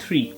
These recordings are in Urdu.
3,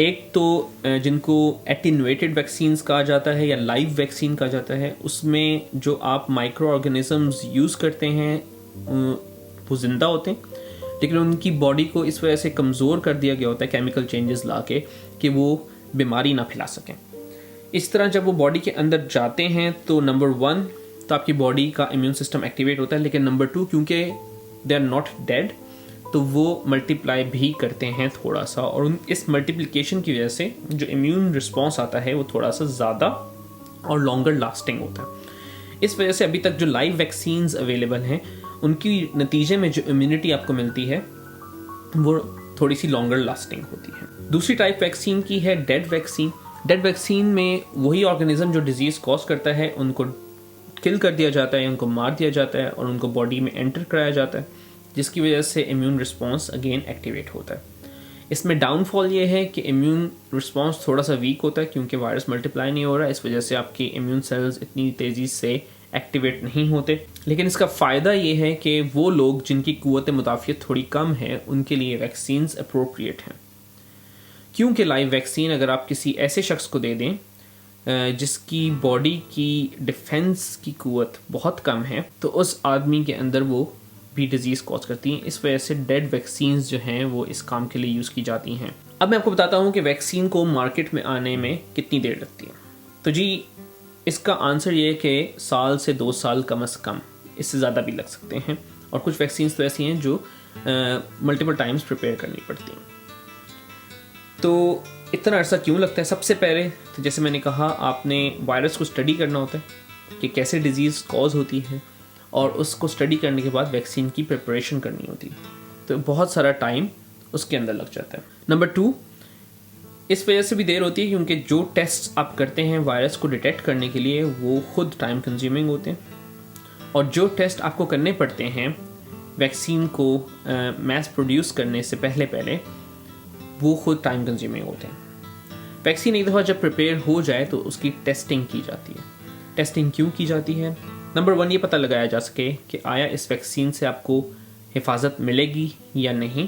ایک تو جن کو ایٹینویٹڈ ویکسینز کہا جاتا ہے یا لائیو ویکسین کہا جاتا ہے، اس میں جو آپ مائکرو آرگنزمز یوز کرتے ہیں وہ زندہ ہوتے ہیں، لیکن ان کی باڈی کو اس وجہ سے کمزور کر دیا گیا ہوتا ہے کیمیکل چینجز لا کے کہ وہ بیماری نہ پھیلا سکیں. اس طرح جب وہ باڈی کے اندر جاتے ہیں تو نمبر 1 تو آپ کی باڈی کا امیون سسٹم ایکٹیویٹ ہوتا ہے، لیکن نمبر 2 کیونکہ دے آر ناٹ ڈیڈ تو وہ ملٹیپلائی بھی کرتے ہیں تھوڑا سا، اور اس ملٹیپلیکیشن کی وجہ سے جو امیون رسپانس آتا ہے وہ تھوڑا سا زیادہ اور لانگر لاسٹنگ ہوتا ہے. اس وجہ سے ابھی تک جو لائیو ویکسینز اویلیبل ہیں ان کی نتیجے میں جو امیونٹی آپ کو ملتی ہے وہ تھوڑی سی لانگر لاسٹنگ ہوتی ہے. دوسری ٹائپ ویکسین کی ہے ڈیڈ ویکسین. ڈیڈ ویکسین میں وہی آرگنزم جو ڈیزیز کاز کرتا ہے ان کو کل کر دیا جاتا ہے، ان کو مار دیا جاتا ہے اور ان کو باڈی میں انٹر کرایا جاتا ہے، جس کی وجہ سے امیون رسپانس اگین ایکٹیویٹ ہوتا ہے. اس میں ڈاؤن فال یہ ہے کہ امیون رسپانس تھوڑا سا ویک ہوتا ہے کیونکہ وائرس ملٹیپلائی نہیں ہو رہا، اس وجہ سے آپ کی امیون سیلز اتنی تیزی سے ایکٹیویٹ نہیں ہوتے. لیکن اس کا فائدہ یہ ہے کہ وہ لوگ جن کی قوت مدافعت تھوڑی کم ہے ان کے لیے ویکسینز اپروپریٹ ہیں، کیونکہ لائیو ویکسین اگر آپ کسی ایسے شخص کو دے دیں جس کی باڈی کی ڈیفنس کی قوت بہت کم ہے تو اس آدمی کے اندر وہ بھی ڈیزیز کاز کرتی ہیں. اس وجہ سے ڈیڈ ویکسینز جو ہیں وہ اس کام کے لیے یوز کی جاتی ہیں. اب میں آپ کو بتاتا ہوں کہ ویکسین کو مارکیٹ میں آنے میں کتنی دیر لگتی ہے. تو جی اس کا آنسر یہ ہے کہ 1 سے 2 سال کم از کم، اس سے زیادہ بھی لگ سکتے ہیں، اور کچھ ویکسینز تو ایسی ہیں جو ملٹیپل ٹائمز پریپیئر کرنی پڑتی ہیں. تو اتنا عرصہ کیوں لگتا ہے؟ سب سے پہلے تو جیسے میں نے کہا آپ نے وائرس کو اسٹڈی کرنا ہوتا ہے کہ کیسے ڈیزیز کاز ہوتی ہے، اور اس کو اسٹڈی کرنے کے بعد ویکسین کی پریپریشن کرنی ہوتی ہے، تو بہت سارا ٹائم اس کے اندر لگ جاتا ہے. نمبر 2 اس وجہ سے بھی دیر ہوتی ہے کیونکہ جو ٹیسٹ آپ کرتے ہیں وائرس کو ڈیٹیکٹ کرنے کے لیے وہ خود ٹائم کنزیومنگ ہوتے ہیں، اور جو ٹیسٹ آپ کو کرنے پڑتے ہیں ویکسین کو میس پروڈیوس کرنے سے پہلے وہ خود ٹائم کنزیومنگ ہوتے ہیں. ویکسین ایک دفعہ جب پریپیئر ہو جائے تو اس کی ٹیسٹنگ کی جاتی ہے. ٹیسٹنگ کیوں کی جاتی ہے؟ نمبر 1 یہ پتہ لگایا جا سکے کہ آیا اس ویکسین سے آپ کو حفاظت ملے گی یا نہیں،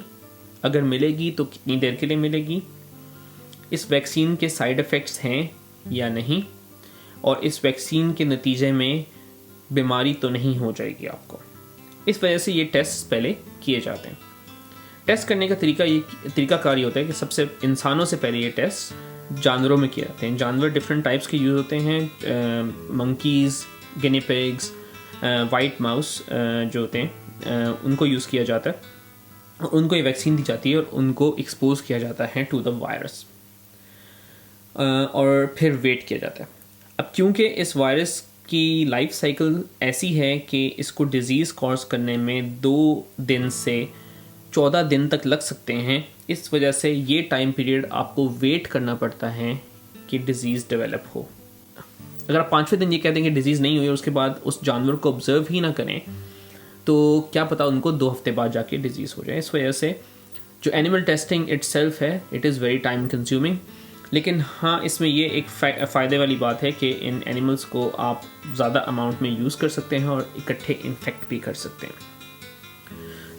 اگر ملے گی تو کتنی دیر کے لیے ملے گی، اس ویکسین کے سائیڈ ایفیکٹس ہیں یا نہیں، اور اس ویکسین کے نتیجے میں بیماری تو نہیں ہو جائے گی آپ کو. اس وجہ سے یہ ٹیسٹ پہلے کیے جاتے ہیں. ٹیسٹ کرنے کا طریقہ کار یہ ہوتا ہے کہ سب سے انسانوں سے پہلے یہ ٹیسٹ جانوروں میں کیے جاتے ہیں. جانور ڈفرینٹ ٹائپس کے یوز ہوتے ہیں، منکیز، گنی پیگز، وائٹ ماؤس جو ہوتے ہیں ان کو یوز کیا جاتا ہے، ان کو یہ ویکسین دی جاتی ہے اور ان کو ایکسپوز کیا جاتا ہے ٹو دا وائرس، اور پھر ویٹ کیا جاتا ہے. اب کیونکہ اس وائرس کی لائف سائیکل ایسی ہے کہ اس کو ڈیزیز کاز کرنے میں 2 دن سے 14 دن تک لگ سکتے ہیں، اس وجہ سے یہ ٹائم پیریڈ آپ کو ویٹ کرنا پڑتا ہے کہ ڈیزیز ڈیولپ ہو. اگر آپ 5ویں دن یہ کہہ دیں کہ ڈیزیز نہیں ہوئی اور اس کے بعد اس جانور کو آبزرو ہی نہ کریں تو کیا پتا ان کو 2 ہفتے بعد جا کے ڈیزیز ہو جائے. اس وجہ سے جو اینیمل ٹیسٹنگ اٹ سیلف ہے it is very time consuming, لیکن ہاں اس میں یہ ایک فائدے والی بات ہے کہ ان اینیملس کو آپ زیادہ اماؤنٹ میں یوز کر سکتے ہیں اور اکٹھے انفیکٹ بھی کر سکتے ہیں.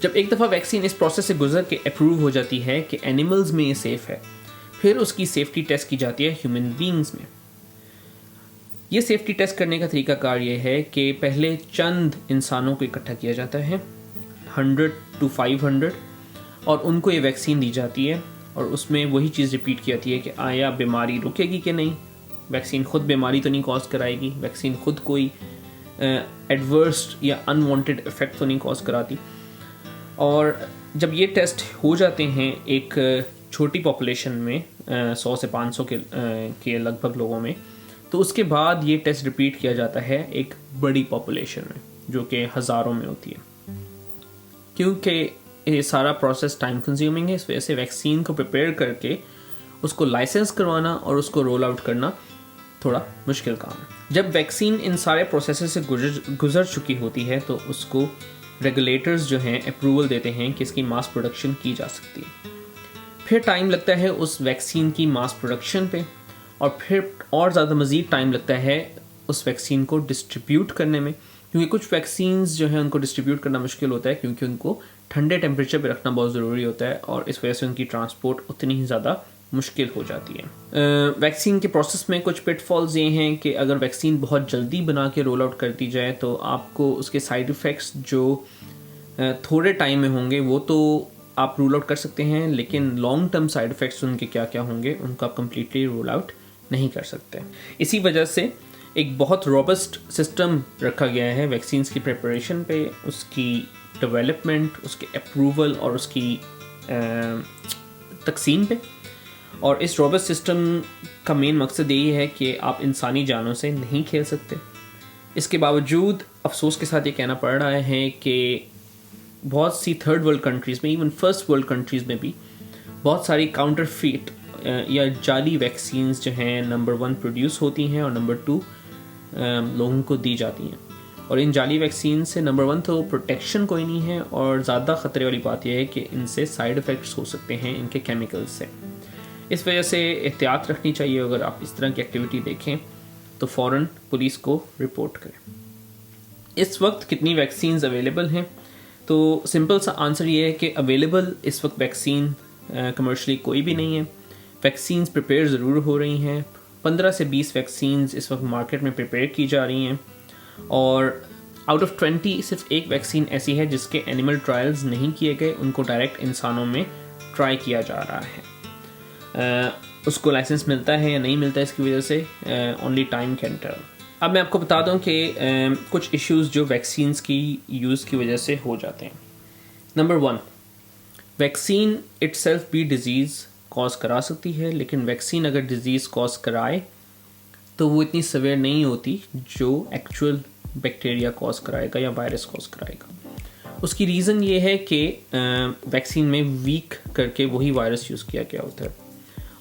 جب ایک دفعہ ویکسین اس پروسیس سے گزر کے اپروو ہو جاتی ہے کہ اینیملز میں یہ سیف ہے، پھر اس کی سیفٹی ٹیسٹ کی جاتی ہے ہیومن بینگز میں. یہ سیفٹی ٹیسٹ کرنے کا طریقہ کار یہ ہے کہ پہلے چند انسانوں کو اکٹھا کیا جاتا ہے 100 to 500، اور ان کو یہ ویکسین دی جاتی ہے، اور اس میں وہی چیز ریپیٹ کی جاتی ہے کہ آیا بیماری رکے گی کہ نہیں. ویکسین خود بیماری تو نہیں کاز کرائے گی، ویکسین خود کوئی ایڈورس یا انوانٹیڈ افیکٹ تو نہیں کاز کراتی. اور جب یہ ٹیسٹ ہو جاتے ہیں ایک چھوٹی پاپولیشن میں 100 سے 500 کے لگ بھگ لوگوں میں، تو اس کے بعد یہ ٹیسٹ ریپیٹ کیا جاتا ہے ایک بڑی پاپولیشن میں جو کہ ہزاروں میں ہوتی ہے. کیونکہ یہ سارا پروسیس ٹائم کنزیومنگ ہے، اس وجہ سے ویکسین کو پریپیئر کر کے اس کو لائسنس کروانا اور اس کو رول آؤٹ کرنا تھوڑا مشکل کام ہے. جب ویکسین ان سارے پروسیسز سے گزر چکی ہوتی ہے تو اس کو ریگولیٹرز جو ہیں اپروول دیتے ہیں کہ اس کی ماس پروڈکشن کی جا سکتی ہے. پھر ٹائم لگتا ہے اس ویکسین کی ماس پروڈکشن پہ، اور پھر اور زیادہ مزید ٹائم لگتا ہے اس ویکسین کو ڈسٹریبیوٹ کرنے میں، کیونکہ کچھ ویکسینز جو ہیں ان کو ڈسٹریبیوٹ کرنا مشکل ہوتا ہے کیونکہ ان کو ٹھنڈے ٹیمپریچر پہ رکھنا بہت ضروری ہوتا ہے، اور اس وجہ سے ان کی ٹرانسپورٹ اتنی ہی زیادہ مشکل ہو جاتی ہے۔ ویکسین کے پروسیس میں کچھ پٹ فالز یہ ہیں کہ اگر ویکسین بہت جلدی بنا کے رول آؤٹ کر دی جائے تو آپ کو اس کے سائیڈ ایفیکٹس جو تھوڑے ٹائم میں ہوں گے وہ تو آپ رول آؤٹ کر سکتے ہیں، لیکن لانگ ٹرم سائیڈ ایفیکٹس ان کے کیا کیا ہوں گے ان کو آپ کمپلیٹلی رول آؤٹ نہیں کر سکتے۔ اسی وجہ سے ایک بہت روبسٹ سسٹم رکھا گیا ہے ویکسینز کی پریپریشن پہ، اس کی ڈیولپمنٹ، اس کے اپروول اور اس کی تقسیم پہ۔ اور اس روبسٹ سسٹم کا مین مقصد یہی ہے کہ آپ انسانی جانوں سے نہیں کھیل سکتے۔ اس کے باوجود افسوس کے ساتھ یہ کہنا پڑ رہا ہے کہ بہت سی تھرڈ ورلڈ کنٹریز میں، ایون فرسٹ ورلڈ کنٹریز میں بھی بہت ساری کاؤنٹر فیٹ یا جعلی ویکسینز جو ہیں نمبر 1 پروڈیوس ہوتی ہیں اور نمبر 2 لوگوں کو دی جاتی ہیں۔ اور ان جعلی ویکسین سے نمبر 1 تو پروٹیکشن کوئی نہیں ہے، اور زیادہ خطرے والی بات یہ ہے کہ ان سے سائیڈ ایفیکٹس ہو سکتے ہیں ان کے کیمیکلز سے۔ اس وجہ سے احتیاط رکھنی چاہیے، اگر آپ اس طرح کی ایکٹیویٹی دیکھیں تو فوراً پولیس کو رپورٹ کریں۔ اس وقت کتنی ویکسینز اویلیبل ہیں؟ تو سمپل سا آنسر یہ ہے کہ اویلیبل اس وقت ویکسین کمرشلی کوئی بھی نہیں ہے۔ ویکسینز پریپیئر ضرور ہو رہی ہیں، 15 سے 20 ویکسینز اس وقت مارکیٹ میں پریپیئر کی جا رہی ہیں، اور آؤٹ آف 20 صرف ایک ویکسین ایسی ہے جس کے اینیمل ٹرائلز نہیں کیے گئے، ان کو ڈائریکٹ انسانوں میں ٹرائی کیا جا رہا ہے۔ اس کو لائسنس ملتا ہے یا نہیں ملتا ہے اس کی وجہ سے اونلی ٹائم کین ٹیل۔ اب میں آپ کو بتا دوں کہ کچھ ایشوز جو ویکسینز کی یوز کی وجہ سے ہو جاتے ہیں۔ نمبر 1، ویکسین اٹ سیلف بھی ڈیزیز کاز کرا سکتی ہے، لیکن ویکسین اگر ڈیزیز کاز کرائے تو وہ اتنی سویئر نہیں ہوتی جو ایکچوئل بیکٹیریا کاز کرائے گا یا وائرس کاز کرائے گا۔ اس کی ریزن یہ ہے کہ ویکسین میں ویک کر کے وہی وائرس یوز کیا گیا ہوتا ہے،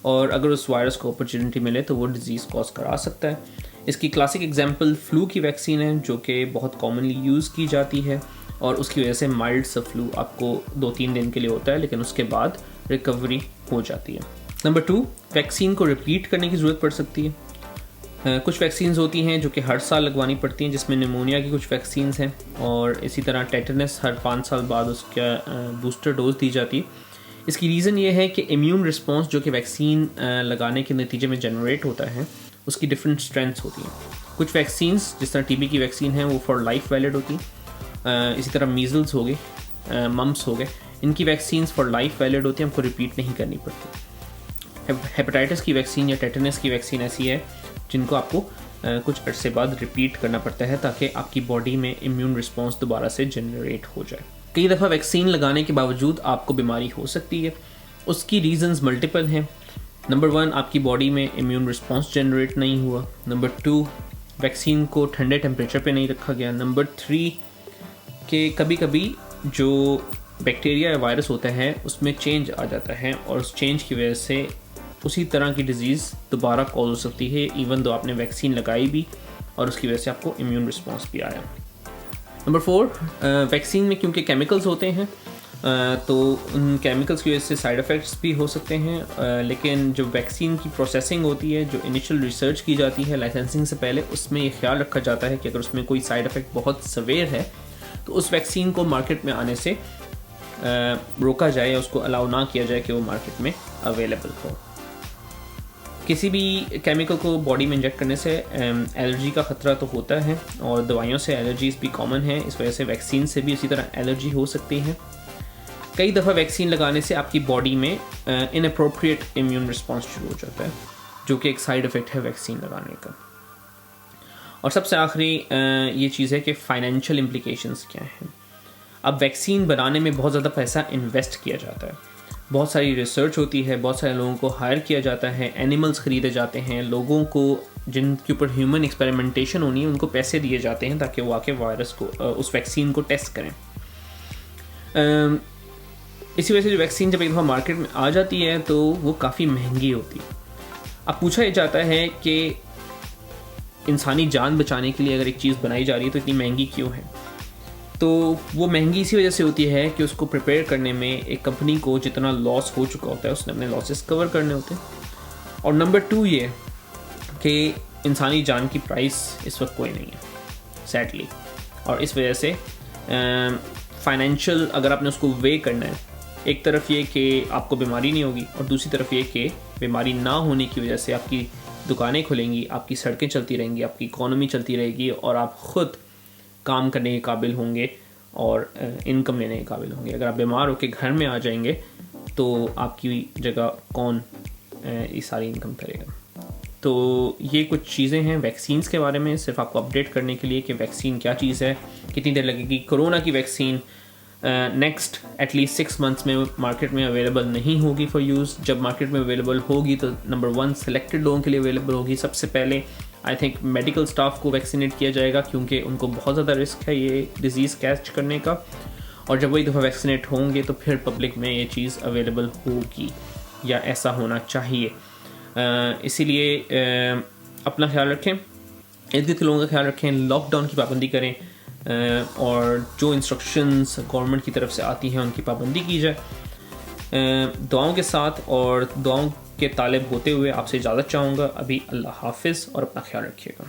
اور اگر اس وائرس کو اپرچونٹی ملے تو وہ ڈیزیز کاز کرا سکتا ہے۔ اس کی کلاسک ایگزامپل فلو کی ویکسین ہے، جو کہ بہت کامنلی یوز کی جاتی ہے، اور اس کی وجہ سے مائلڈ سا فلو آپ کو 2-3 دن کے لیے ہوتا ہے، لیکن اس کے بعد ریکوری ہو جاتی ہے۔ نمبر 2، ویکسین کو ریپیٹ کرنے کی ضرورت پڑ سکتی ہے۔ کچھ ویکسینز ہوتی ہیں جو کہ ہر سال لگوانی پڑتی ہیں، جس میں نیمونیا کی کچھ ویکسینز ہیں، اور اسی طرح ٹیٹنس ہر 5 سال بعد اس کا بوسٹر ڈوز دی جاتی ہے۔ اس کی ریزن یہ ہے کہ امیون رسپانس جو کہ ویکسین لگانے کے نتیجے میں جنریٹ ہوتا ہے، اس کی ڈفرینٹ اسٹرینتھس ہوتی ہیں۔ کچھ ویکسینز جس طرح ٹی بی کی ویکسین ہے وہ فار لائف ویلڈ ہوتی ہیں، اسی طرح میزلز ہو گئے، ممپس ہو گئے، ان کی ویکسینز فار لائف ویلڈ ہوتی ہیں، ہم کو ریپیٹ نہیں کرنی پڑتی۔ ہیپیٹائٹس کی ویکسین یا ٹیٹنس کی ویکسین ایسی ہے جن کو آپ کو کچھ عرصے بعد ریپیٹ کرنا پڑتا ہے تاکہ آپ کی باڈی میں امیون رسپانس دوبارہ سے جنریٹ ہو جائے۔ کئی دفعہ ویکسین لگانے کے باوجود آپ کو بیماری ہو سکتی ہے، اس کی ریزنز ملٹیپل ہیں۔ نمبر 1، آپ کی باڈی میں امیون رسپانس جنریٹ نہیں ہوا۔ نمبر 2، ویکسین کو ٹھنڈے ٹیمپریچر پہ نہیں رکھا گیا۔ نمبر 3، کہ کبھی کبھی جو بیکٹیریا یا وائرس ہوتا ہے اس میں چینج آ جاتا ہے، اور اس چینج کی وجہ سے اسی طرح کی ڈیزیز دوبارہ کاز ہو سکتی ہے، ایون دو آپ نے ویکسین لگائی بھی اور اس کی وجہ سے آپ کو امیون رسپانس بھی آیا۔ نمبر 4، ویکسین میں کیونکہ کیمیکلز ہوتے ہیں تو ان کیمیکلز کی وجہ سے سائیڈ ایفیکٹس بھی ہو سکتے ہیں، لیکن جو ویکسین کی پروسیسنگ ہوتی ہے، جو انیشل ریسرچ کی جاتی ہے لائسنسنگ سے پہلے، اس میں یہ خیال رکھا جاتا ہے کہ اگر اس میں کوئی سائیڈ ایفیکٹ بہت سویئر ہے تو اس ویکسین کو مارکیٹ میں آنے سے روکا جائے یا اس کو الاؤ نہ کیا جائے کہ وہ مارکیٹ میں اویلیبل ہو۔ کسی بھی کیمیکل کو باڈی میں انجیکٹ کرنے سے الرجی کا خطرہ تو ہوتا ہے، اور دوائیوں سے الرجیز بھی کامن ہیں، اس وجہ سے ویکسین سے بھی اسی طرح الرجی ہو سکتی ہے۔ کئی دفعہ ویکسین لگانے سے آپ کی باڈی میں ان اپروپریٹ امیون رسپانس شروع ہو جاتا ہے، جو کہ ایک سائیڈ افیکٹ ہے ویکسین لگانے کا۔ اور سب سے آخری یہ چیز ہے کہ فائنینشیل امپلیکیشنز کیا ہیں۔ اب ویکسین بنانے میں بہت زیادہ پیسہ انویسٹ کیا جاتا ہے، بہت ساری ریسرچ ہوتی ہے، بہت سارے لوگوں کو ہائر کیا جاتا ہے، اینیملز خریدے جاتے ہیں، لوگوں کو جن کے اوپر ہیومن ایکسپیریمنٹیشن ہونی ہے ان کو پیسے دیے جاتے ہیں تاکہ وہ آ کے وائرس کو، اس ویکسین کو ٹیسٹ کریں۔ اسی وجہ سے جو ویکسین جب ایک دفعہ مارکیٹ میں آ جاتی ہے تو وہ کافی مہنگی ہوتی ہے۔ اب پوچھا یہ جاتا ہے کہ انسانی جان بچانے کے لیے اگر ایک چیز بنائی جا رہی ہے تو اتنی مہنگی کیوں ہے؟ تو وہ مہنگی اسی وجہ سے ہوتی ہے کہ اس کو پریپیئر کرنے میں ایک کمپنی کو جتنا لاس ہو چکا ہوتا ہے اس نے اپنے لاسز کور کرنے ہوتے ہیں، اور نمبر 2 یہ کہ انسانی جان کی پرائس اس وقت کوئی نہیں ہے سیڈلی، اور اس وجہ سے فائنینشیل اگر آپ نے اس کو وے کرنا ہے ایک طرف یہ کہ آپ کو بیماری نہیں ہوگی، اور دوسری طرف یہ کہ بیماری نہ ہونے کی وجہ سے آپ کی دکانیں کھلیں گی، آپ کی سڑکیں چلتی رہیں گی، آپ کی اکانومی چلتی رہے گی، اور آپ خود کام کرنے کے قابل ہوں گے اور انکم لینے کے قابل ہوں گے۔ اگر آپ بیمار ہو کے گھر میں آ جائیں گے تو آپ کی جگہ کون یہ ساری انکم کرے گا؟ تو یہ کچھ چیزیں ہیں ویکسینز کے بارے میں، صرف آپ کو اپڈیٹ کرنے کے لیے کہ ویکسین کیا چیز ہے، کتنی دیر لگے گی۔ کرونا کی vaccine next at least 6 months میں مارکیٹ میں اویلیبل نہیں ہوگی فار یوز۔ جب مارکیٹ میں اویلیبل ہوگی تو نمبر 1 سلیکٹڈ لوگوں کے لیے اویلیبل ہوگی۔ سب سے پہلے آئی تھنک میڈیکل اسٹاف کو ویکسینیٹ کیا جائے گا، کیونکہ ان کو بہت زیادہ رسک ہے یہ ڈیزیز کیچ کرنے کا، اور جب وہی دفعہ ویکسینیٹ ہوں گے تو پھر پبلک میں یہ چیز اویلیبل ہوگی، یا ایسا ہونا چاہیے۔ اسی لیے اپنا خیال رکھیں، ارد گرد کے لوگوں کا خیال رکھیں، لاک ڈاؤن کی پابندی کریں، اور جو انسٹرکشنز گورنمنٹ کی طرف سے آتی ہیں ان کی پابندی کی جائے۔ دعاؤں کے ساتھ اور دعاؤں کے طالب ہوتے ہوئے آپ سے اجازت چاہوں گا ابھی۔ اللہ حافظ، اور اپنا خیال رکھیے گا۔